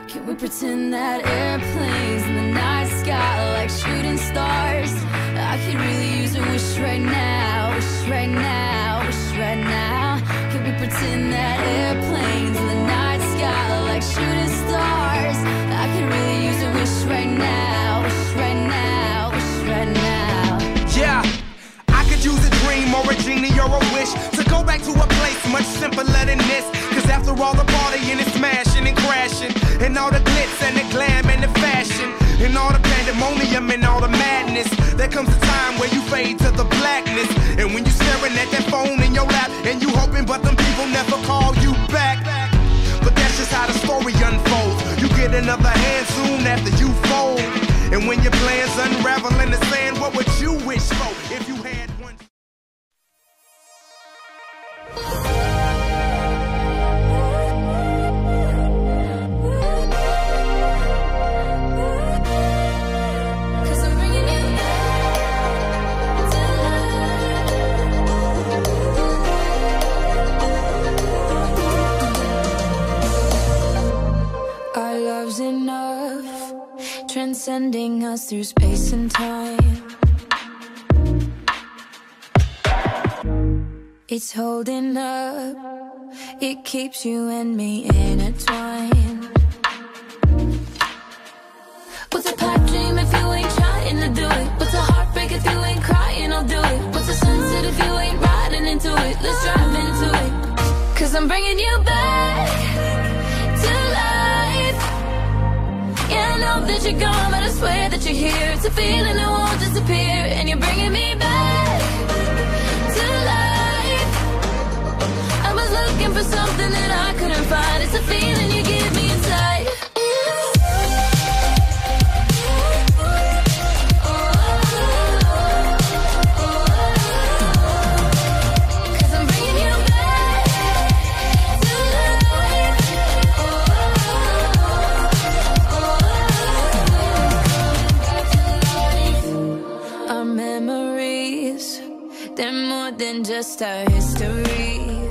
Can we pretend that airplanes in the night sky like shooting stars? I could really use a wish right now, wish right now, wish right now. Can we pretend that airplanes in the night sky like shooting stars? I could really use a wish right now, wish right now, wish right now. Yeah, I could use a dream or a genie or a wish to go back to a place much simpler than this. Cause after all the partying and smashing and crashing, and all the glitz and the glam and the fashion, and all the pandemonium and all the madness, there comes a time where you fade to the blackness. And when you staring at that phone in your lap, and you hoping but them people never call you back. But that's just how the story unfolds. You get another hand soon after you fold. And when your plans unravel in the sand, what would you wish for if you had one? Enough, transcending us through space and time. It's holding up, it keeps you and me intertwined. What's a pipe dream if you ain't trying to do it? What's a heartbreak if you ain't crying? I'll do it. What's a sunset if you ain't riding into it? Let's drive into it. Cause I'm bringing you back to life. Yeah, I know that you're gone, but I swear that you're here. It's a feeling that won't disappear, and you're bringing me back to life. I was looking for something that I couldn't find. It's a feeling you give me inside. Than just our history.